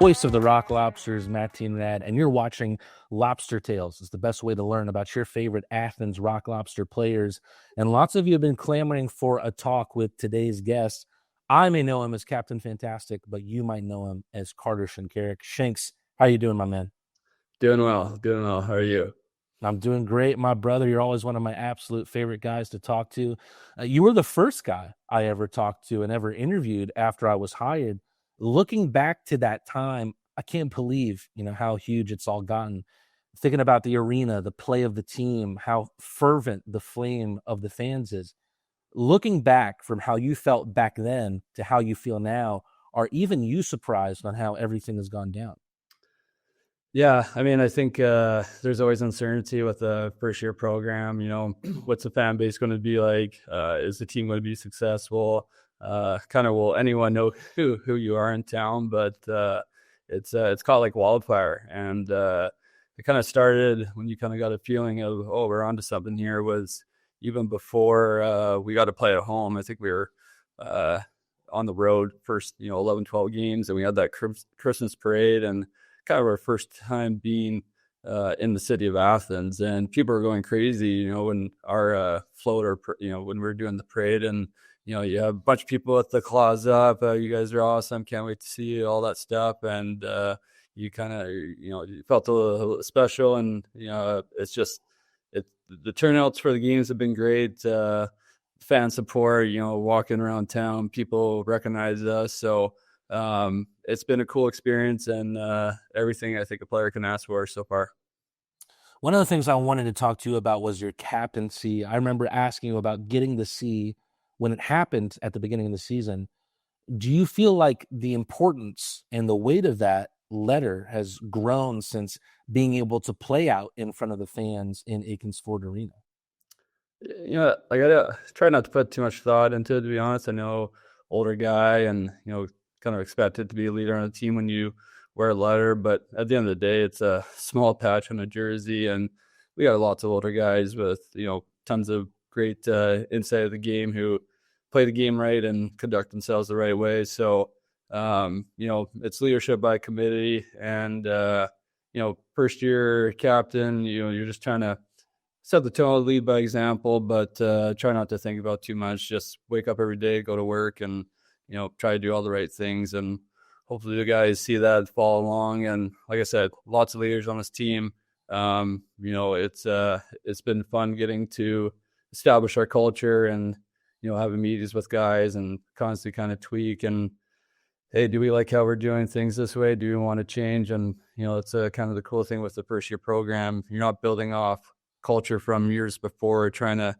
voice of the Rock Lobsters, Matteen Rad, and you're watching Lobster Tales. It's the best way to learn about your favorite Athens Rock Lobster players. And lots of you have been clamoring for a talk with today's guest. I may know him as Captain Fantastic, but you might know him as Carter Shinkaruk. Shinks, how you doing, my man? Doing well. How are you? I'm doing great, my brother. You're always one of my absolute favorite guys to talk to. You were the first guy I ever talked to and ever interviewed after I was hired. Looking back to that time, I can't believe, how huge it's all gotten. Thinking about the arena, the play of the team, how fervent the flame of the fans is. Looking back from how you felt back then to how you feel now, are even you surprised on how everything has gone down? Yeah, I mean, I think there's always uncertainty with a first-year program. What's the fan base going to be like? Is the team going to be successful? Kind of will anyone know who you are in town? But it's caught like wildfire, and it kind of started when you kind of got a feeling of, oh, we're onto something here. Was even before we got to play at home. I think we were on the road first, 11, 12 games, and we had that Christmas parade and kind of our first time being in the city of Athens, and people are going crazy, when our float or, when we're doing the parade, and, you have a bunch of people with the claws up. You guys are awesome. Can't wait to see you, all that stuff. And you kind of, you felt a little special, and, the turnouts for the games have been great. Fan support, walking around town, people recognize us. So, it's been a cool experience, and everything I think a player can ask for so far. One of the things I wanted to talk to you about was your captaincy. I remember asking you about getting the C when it happened at the beginning of the season. Do you feel like the importance and the weight of that letter has grown since being able to play out in front of the fans in Aikens Ford Arena? Like I try not to put too much thought into it, to be honest. I know older guy, and, kind of expected to be a leader on a team when you wear a letter, but at the end of the day, it's a small patch on a jersey, and we got lots of older guys with, tons of great insight of the game who play the game right and conduct themselves the right way. So, it's leadership by committee, and, first year captain, you're just trying to set the tone, lead by example, but try not to think about too much. Just wake up every day, go to work, and, try to do all the right things. And hopefully the guys see that, follow along. And like I said, lots of leaders on this team. It's been fun getting to establish our culture, and, having meetings with guys and constantly kind of tweak. And, hey, do we like how we're doing things this way? Do we want to change? And, it's kind of the cool thing with the first year program. You're not building off culture from years before, trying to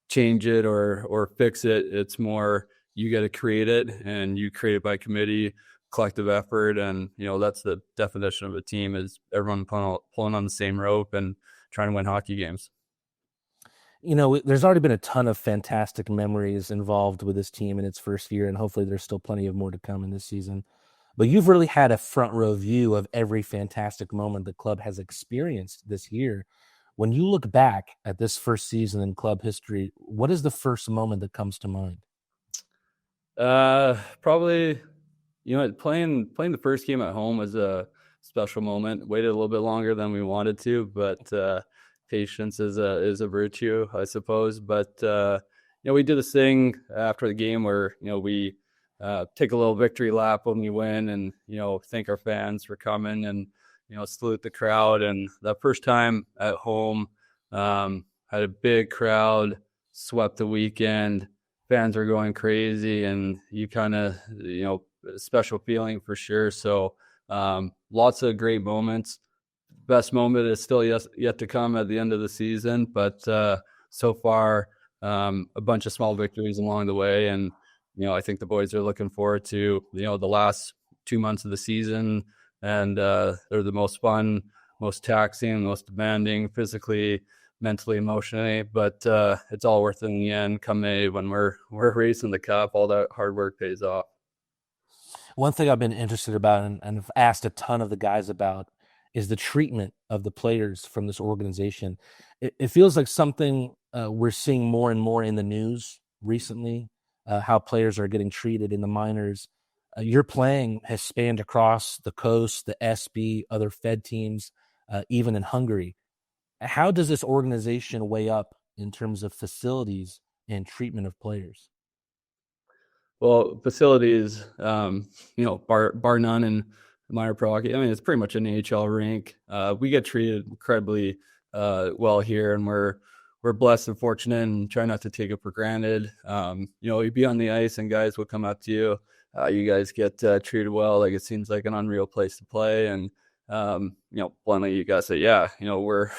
change it or fix it. It's more, you got to create it, and you create it by committee, collective effort. And, that's the definition of a team, is everyone pulling on the same rope and trying to win hockey games. There's already been a ton of fantastic memories involved with this team in its first year, and hopefully there's still plenty of more to come in this season. But you've really had a front row view of every fantastic moment the club has experienced this year. When you look back at this first season in club history, what is the first moment that comes to mind? Probably, playing the first game at home was a special moment. Waited a little bit longer than we wanted to, but patience is a virtue, I suppose. But we did this thing after the game where, we take a little victory lap when we win, and, thank our fans for coming, and, salute the crowd. And that first time at home, had a big crowd, swept the weekend. Fans are going crazy, and you kind of, special feeling for sure. So lots of great moments. Best moment is still yet to come at the end of the season, but so far a bunch of small victories along the way. And, I think the boys are looking forward to, the last 2 months of the season, and they're the most fun, most taxing, most demanding, physically, mentally, emotionally, but it's all worth it in the end. Come May, when we're racing the cup, all that hard work pays off. One thing I've been interested about, and have asked a ton of the guys about, is the treatment of the players from this organization. It feels like something we're seeing more and more in the news recently, how players are getting treated in the minors. Your playing has spanned across the coast, the SB, other Fed teams, even in Hungary. How does this organization weigh up in terms of facilities and treatment of players? Well, facilities, bar none in minor pro hockey. I mean, it's pretty much an AHL rink. We get treated incredibly well here, and we're blessed and fortunate, and try not to take it for granted. You'd be on the ice, and guys will come up to you. You guys get treated well. Like, it seems like an unreal place to play, and bluntly, you gotta say, yeah, we're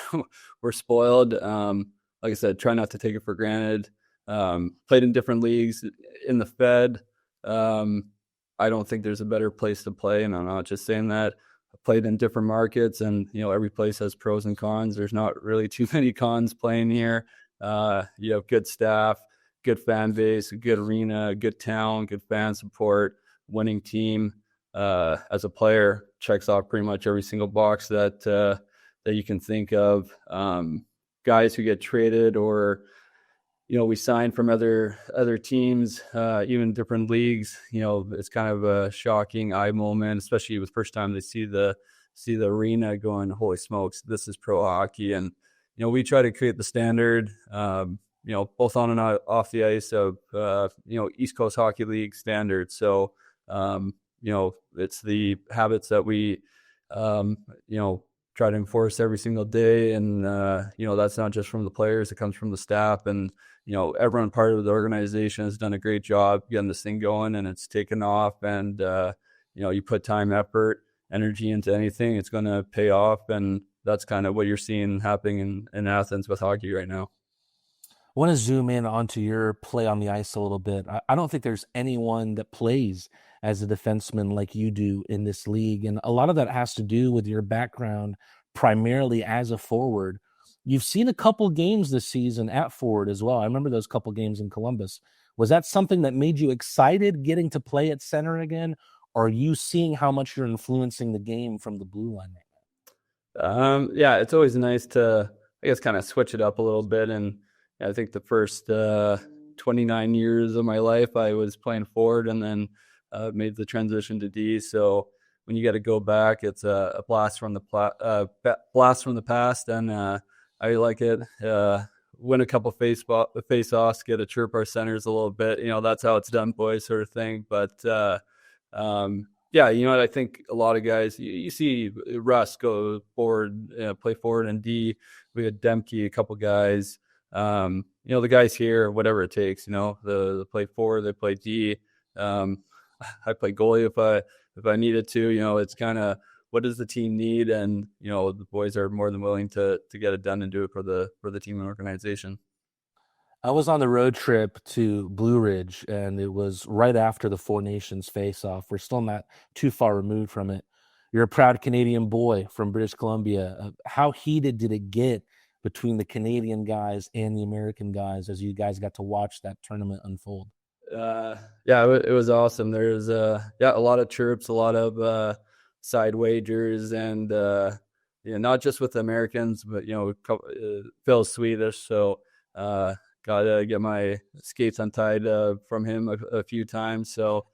we're spoiled. Like I said, try not to take it for granted. Played in different leagues in the Fed. I don't think there's a better place to play, and I'm not just saying that. I played in different markets, and every place has pros and cons. There's not really too many cons playing here. You have good staff, good fan base, a good arena, good town, good fan support, winning team. As a player, checks off pretty much every single box that you can think of. Guys who get traded, or we signed from other teams, even different leagues. It's kind of a shocking eye moment, especially the first time they see the arena, going, holy smokes, this is pro hockey. And we try to create the standard, both on and off the ice of East Coast Hockey League standards. So it's the habits that we try to enforce every single day. And that's not just from the players, it comes from the staff. And everyone part of the organization has done a great job getting this thing going, and it's taken off. And you put time, effort, energy into anything, it's going to pay off. And that's kind of what you're seeing happening in Athens with hockey right now. I want to zoom in onto your play on the ice a little bit. I don't think there's anyone that plays as a defenseman like you do in this league. And a lot of that has to do with your background, primarily as a forward. You've seen a couple games this season at forward as well. I remember those couple games in Columbus. Was that something that made you excited getting to play at center again? Or are you seeing how much you're influencing the game from the blue line right Yeah, it's always nice to, I guess, kind of switch it up a little bit. And I think the first 29 years of my life, I was playing forward, and then made the transition to D. So when you got to go back, it's a blast from the past, and I like it. Win a couple face-offs, get to chirp our centers a little bit. That's how it's done, boys, sort of thing. But yeah, I think a lot of guys, you see Russ go forward, play forward in D. We had Demke, a couple guys. The guys here, whatever it takes, they play forward, they play D. I play goalie if I needed to. It's kind of, what does the team need? And the boys are more than willing to get it done and do it for the team and organization. I was on the road trip to Blue Ridge, and it was right after the Four Nations face-off. We're still not too far removed from it. You're a proud Canadian boy from British Columbia. How heated did it get between the Canadian guys and the American guys as you guys got to watch that tournament unfold? Yeah, it was awesome. There's a lot of chirps, a lot of side wagers, and not just with the Americans, but Phil's Swedish, so gotta get my skates untied from him a few times. So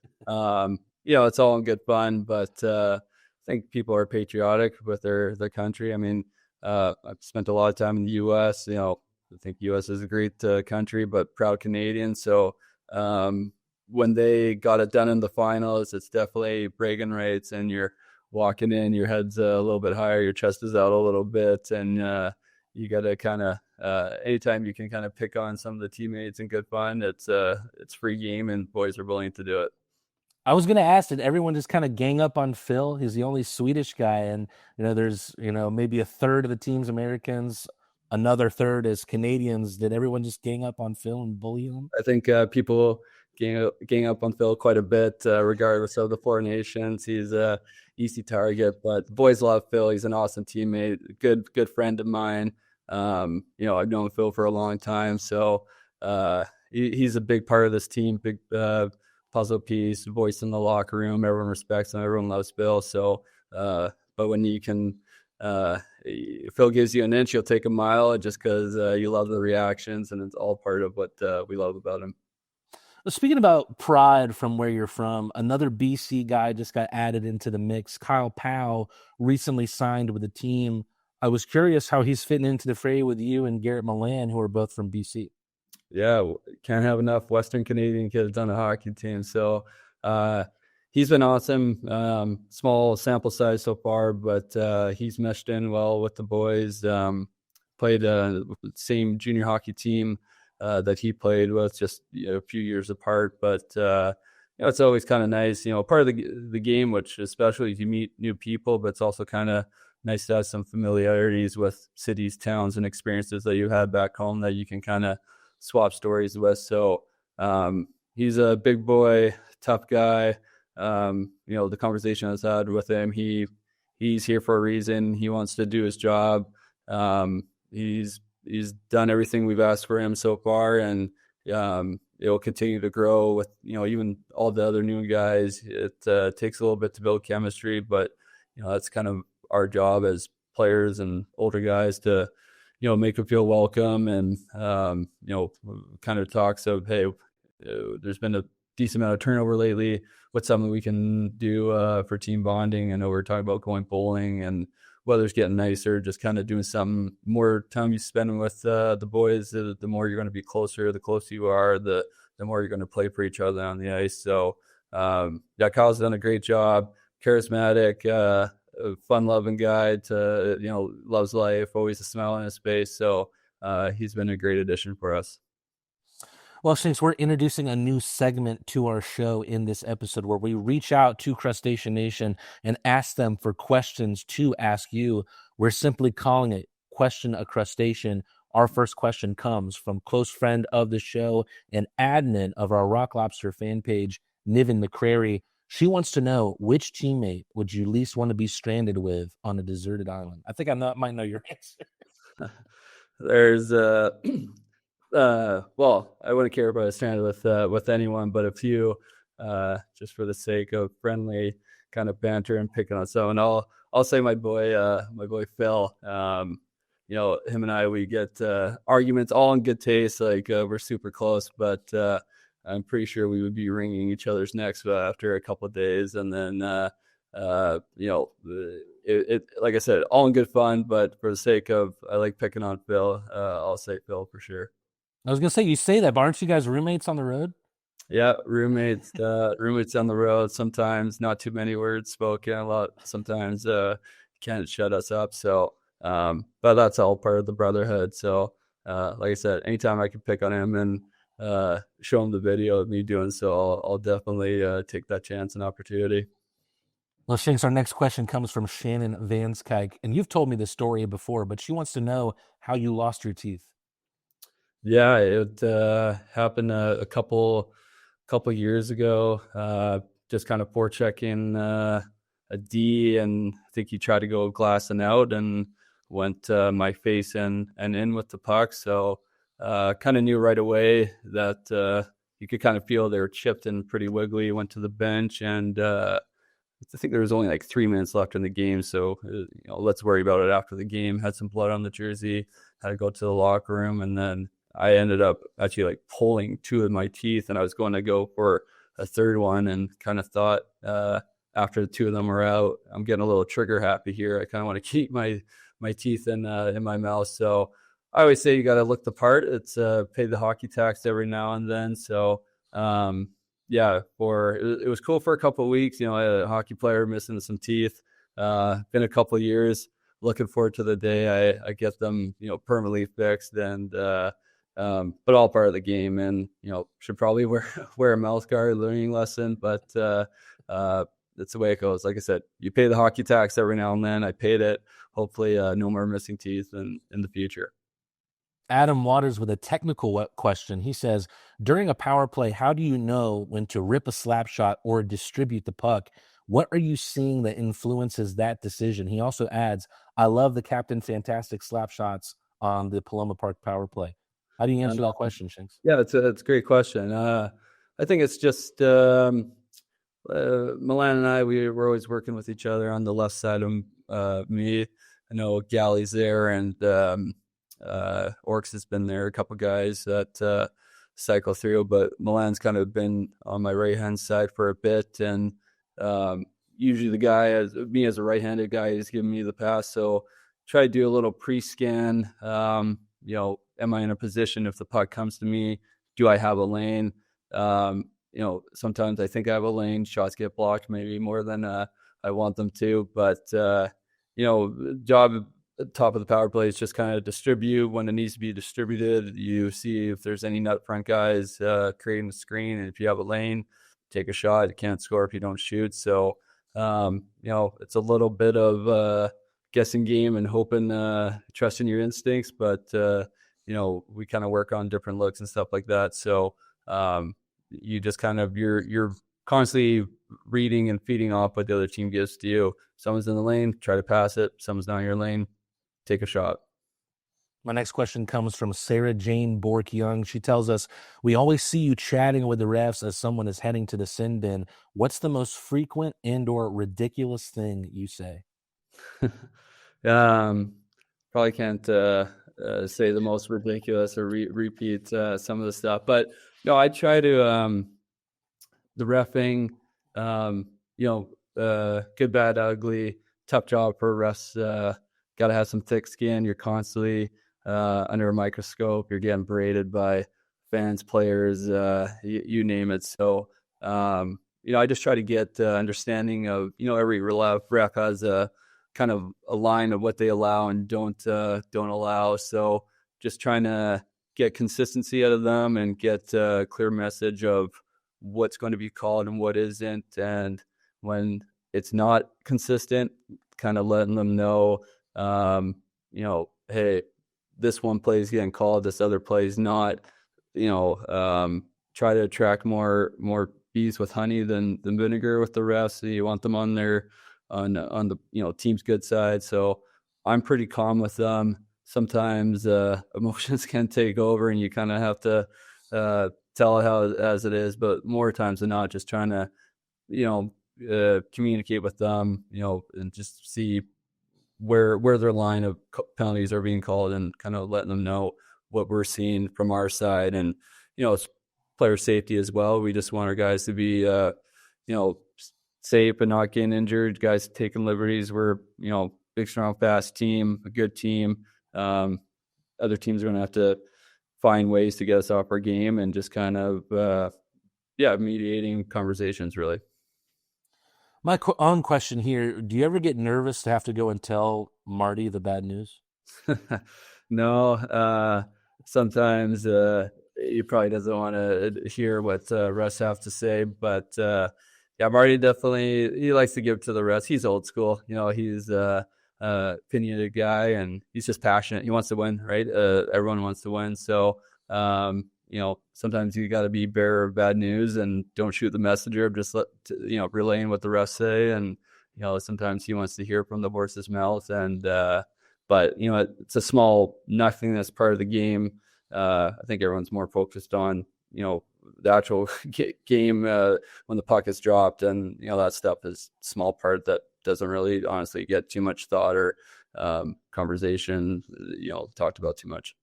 it's all in good fun, but I think people are patriotic with their country. I mean, I've spent a lot of time in the U.S. I think U.S. is a great country, but proud Canadian. So when they got it done in the finals, it's definitely bragging rights, and you're walking in, your head's a little bit higher, your chest is out a little bit, and you got to kind of anytime you can kind of pick on some of the teammates and good fun, it's free game, and boys are willing to do it. I was going to ask, did everyone just kind of gang up on Phil? He's the only Swedish guy, and there's maybe a third of the team's Americans, another third is Canadians. Did everyone just gang up on Phil and bully him? I think people gang up on Phil quite a bit, regardless of the Four Nations. He's a easy target, but the boys love Phil. He's an awesome teammate, good friend of mine. I've known Phil for a long time, so he's a big part of this team, big puzzle piece, voice in the locker room. Everyone respects him. Everyone loves Phil. So, but when you can, Phil gives you an inch, you'll take a mile, just because you love the reactions, and it's all part of what we love about him. Speaking about pride from where you're from, another BC guy just got added into the mix. Kyle Powell recently signed with the team. I was curious how he's fitting into the fray with you and Garrett Milan, who are both from BC. Yeah, can't have enough Western Canadian kids on the hockey team. So he's been awesome. Small sample size so far, but he's meshed in well with the boys. Played same junior hockey team that he played with, just a few years apart. But it's always kind of nice, part of the game, which especially if you meet new people, but it's also kind of nice to have some familiarities with cities, towns, and experiences that you had back home that you can kind of swap stories with. So he's a big boy, tough guy. The conversation I was had with him, he's here for a reason. He wants to do his job. He's done everything we've asked for him so far, and it'll continue to grow with even all the other new guys. It takes a little bit to build chemistry, but that's kind of our job as players and older guys to make them feel welcome, and kind of talks of, hey, there's been a decent amount of turnover lately. What's something we can do for team bonding? I know we're talking about going bowling, and weather's getting nicer, just kind of doing something. More time you spend with the boys, the more you're going to be closer. The closer you are, the more you're going to play for each other on the ice. So Kyle's done a great job. Charismatic, fun-loving guy to loves life, always a smile on his face. So he's been a great addition for us. Well, Shanks, we're introducing a new segment to our show in this episode where we reach out to Crustacean Nation and ask them for questions to ask you. We're simply calling it Question a Crustacean. Our first question comes from close friend of the show and admin of our Rock Lobster fan page, Niven McCrary. She wants to know, which teammate would you least want to be stranded with on a deserted island? I think might know your answer. There's well, I wouldn't care about a stranded with anyone, but a few, just for the sake of friendly kind of banter and picking on someone. I'll say my boy Phil. Him and I, we get arguments all in good taste. Like we're super close, but I'm pretty sure we would be wringing each other's necks after a couple of days. And then, it like I said, all in good fun, but for the sake of, I like picking on Phil, I'll say Phil for sure. I was going to say, you say that, but aren't you guys roommates on the road? Yeah, roommates on the road. Sometimes not too many words spoken. A lot. Sometimes can't shut us up. So, but that's all part of the brotherhood. So, like I said, anytime I can pick on him and show him the video of me doing so, I'll definitely take that chance and opportunity. Well, Shanks, our next question comes from Shannon Vanskike, and you've told me this story before, but she wants to know how you lost your teeth. Yeah, it happened a couple years ago. Just kind of forechecking a D, and I think he tried to go glassing out and went my face in with the puck. So kind of knew right away that you could kind of feel they were chipped and pretty wiggly. Went to the bench, and I think there was only like 3 minutes left in the game. So let's worry about it after the game. Had some blood on the jersey. Had to go to the locker room, and then I ended up actually like pulling 2 of my teeth, and I was going to go for a third one, and kind of thought after the 2 of them were out, I'm getting a little trigger happy here. I kind of want to keep my teeth in my mouth. So I always say you got to look the part. It's pay the hockey tax every now and then. So yeah, it was cool for a couple of weeks. I had a hockey player missing some teeth. Been a couple of years. Looking forward to the day I get them permanently fixed, and but all part of the game, and should probably wear a mouth guard, learning lesson, but that's the way it goes. Like I said, you pay the hockey tax every now and then. I paid it. Hopefully no more missing teeth in the future. Adam Waters with a technical question. He says, during a power play, how do you know when to rip a slap shot or distribute the puck? What are you seeing that influences that decision? He also adds, I love the Captain Fantastic slap shots on the Paloma Park power play. How do you answer that question, Shanks? Yeah, it's a great question. I think it's just Milan and I, we're always working with each other on the left side of me. I know Galley's there, and Orcs has been there, a couple guys that cycle through. But Milan's kind of been on my right hand side for a bit, and usually the guy as me as a right-handed guy is giving me the pass. So try to do a little pre-scan. Am I in a position if the puck comes to me? Do I have a lane? Sometimes I think I have a lane. Shots get blocked maybe more than I want them to. But, job at top of the power play is just kind of distribute when it needs to be distributed. You see if there's any nut front guys creating the screen. And if you have a lane, take a shot. You can't score if you don't shoot. So, it's a little bit of guessing game and hoping, trusting your instincts. But, we kind of work on different looks and stuff like that. So, you just kind of you're constantly reading and feeding off what the other team gives to you. Someone's in the lane, try to pass it. Someone's not in your lane, take a shot. My next question comes from Sarah Jane Bork Young. She tells us, we always see you chatting with the refs as someone is heading to the sin bin. What's the most frequent and or ridiculous thing you say? Probably can't say the most ridiculous or repeat some of the stuff. But no, I try to the reffing, good, bad, ugly, tough job for refs. Got to have some thick skin. You're constantly under a microscope. You're getting berated by fans, players, you name it. So, I just try to get understanding of, every ref has a kind of a line of what they allow and don't allow. So just trying to get consistency out of them and get a clear message of what's going to be called and what isn't. And when it's not consistent, kind of letting them know, hey, this one play is getting called, this other play is not. Try to attract more bees with honey than vinegar with the refs. So you want them on the team's good side. So I'm pretty calm with them. Sometimes emotions can take over, and you kind of have to tell it as it is. But more times than not, just trying to communicate with them, and just see where their line of penalties are being called, and kind of letting them know what we're seeing from our side. And it's player safety as well. We just want our guys to be safe and not getting injured. Guys taking liberties. We're big, strong, fast team, a good team. Other teams are going to have to find ways to get us off our game, and just kind of mediating conversations, really. My own question here, do you ever get nervous to have to go and tell Marty the bad news? No. Sometimes he probably doesn't want to hear what Russ have to say, but Marty definitely, he likes to give to the rest. He's old school. He's opinionated guy, and he's just passionate. He wants to win, right? Everyone wants to win. So, sometimes you got to be bearer of bad news and don't shoot the messenger. Just relaying what the refs say. And, sometimes he wants to hear from the horse's mouth. And, but, it's a small nothingness part of the game. I think everyone's more focused on, the actual game when the puck is dropped, and that stuff is a small part that doesn't really honestly get too much thought or conversation talked about too much.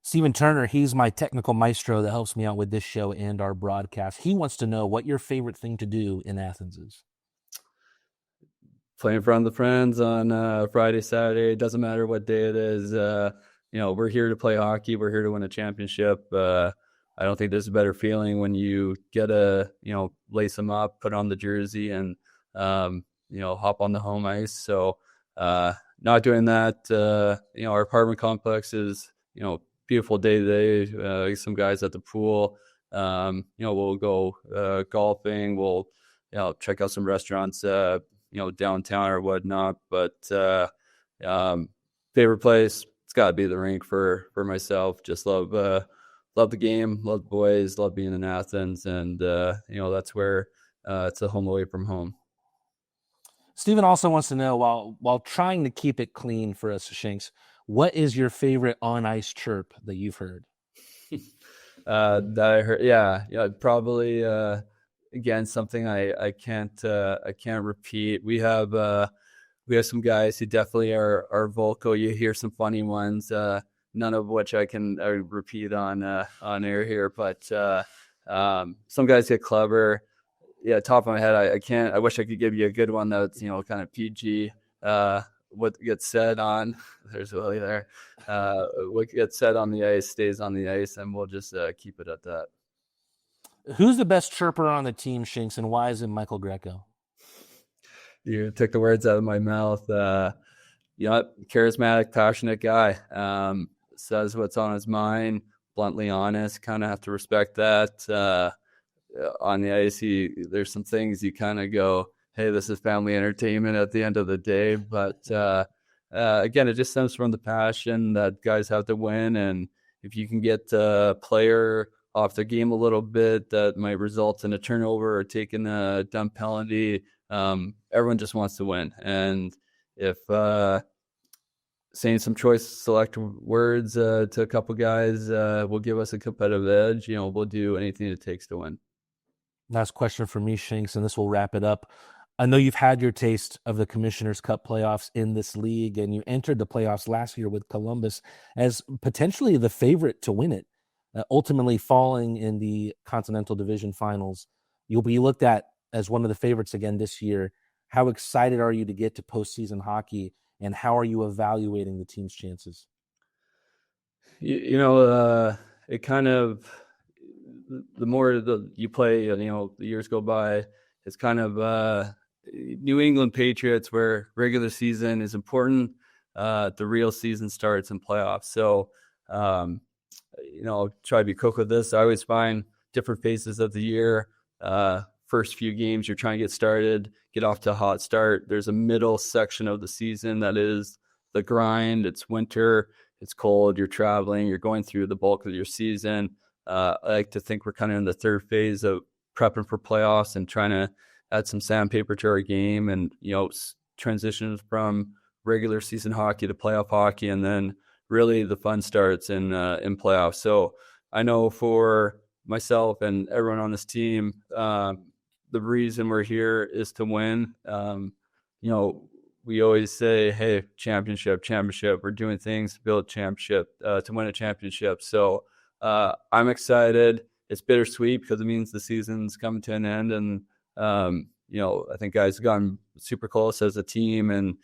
Steven Turner, he's my technical maestro that helps me out with this show and our broadcast. He wants to know what your favorite thing to do in Athens is. Play in front of the friends on Friday, Saturday. It doesn't matter what day it is. We're here to play hockey. We're here to win a championship. I don't think there's a better feeling when you get to, lace them up, put on the jersey, and, hop on the home ice. So not doing that. Our apartment complex is, beautiful day today. Some guys at the pool. We'll go golfing. We'll, check out some restaurants, downtown or whatnot. But favorite place, it's got to be the rink for myself. Just love the game, love the boys, love being in Athens, and that's where it's a home away from home. Steven also wants to know, while trying to keep it clean for us, Shinks, what is your favorite on-ice chirp that you've heard? That I heard, probably again something I can't repeat. We have some guys who definitely are vocal. You hear some funny ones. none of which I repeat on air here. But some guys get clever. Yeah, top of my head, I can't. I wish I could give you a good one that's kind of PG. What gets said on there's Willie there. What gets said on the ice stays on the ice, and we'll just keep it at that. Who's the best chirper on the team, Shinks, and why is it Michael Greco? You took the words out of my mouth. Charismatic, passionate guy. Says what's on his mind, bluntly honest. Kind of have to respect that. On the ice, there's some things you kind of go, hey, this is family entertainment at the end of the day. But again, it just stems from the passion that guys have to win. And if you can get a player off their game a little bit, that might result in a turnover or taking a dumb penalty. Everyone just wants to win. And if saying some choice select words to a couple guys will give us a competitive edge, we'll do anything it takes to win. Last question for me, Shinks, and this will wrap it up. I know you've had your taste of the Commissioner's Cup playoffs in this league, and you entered the playoffs last year with Columbus as potentially the favorite to win it, ultimately falling in the Continental Division Finals. You'll be looked at as one of the favorites again this year. How excited are you to get to postseason hockey, and how are you evaluating the team's chances? It kind of, the more you play, the years go by, it's kind of New England Patriots where regular season is important. The real season starts in playoffs. So, I'll try to be quick with this. I always find different phases of the year. First few games, you're trying to get started, get off to a hot start. There's a middle section of the season that is the grind. It's winter, it's cold, you're traveling, you're going through the bulk of your season. I like to think we're kind of in the third phase of prepping for playoffs and trying to add some sandpaper to our game and, transitions from regular season hockey to playoff hockey. And then really the fun starts in playoffs. So I know for myself and everyone on this team, the reason we're here is to win. We always say, hey, championship. We're doing things to build a championship, to win a championship. So I'm excited. It's bittersweet because it means the season's coming to an end. And, I think guys have gotten super close as a team, and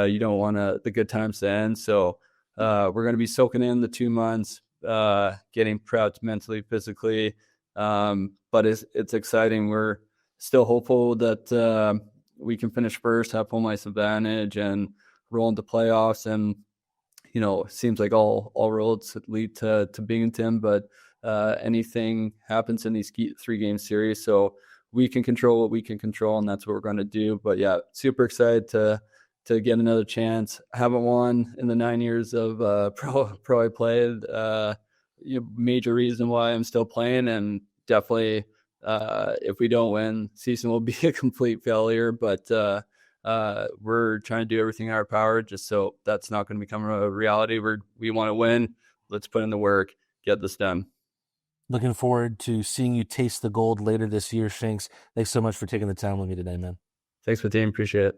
you don't want the good times to end. So we're going to be soaking in the 2 months, getting prepped mentally, physically. But it's exciting. We're still hopeful that we can finish first, have home ice advantage, and roll into playoffs. And it seems like all roads lead to Binghamton, but anything happens in these 3-game series. So we can control what we can control, and that's what we're going to do. But yeah, super excited to get another chance. I haven't won in the 9 years of pro I played. Major reason why I'm still playing, and definitely if we don't win, season will be a complete failure. But we're trying to do everything in our power just so that's not going to become a reality. We want to win. Let's put in the work, get this done. Looking forward to seeing you taste the gold later this year, Shinks. Thanks so much for taking the time with me today, man. Thanks, Matteen. Appreciate it.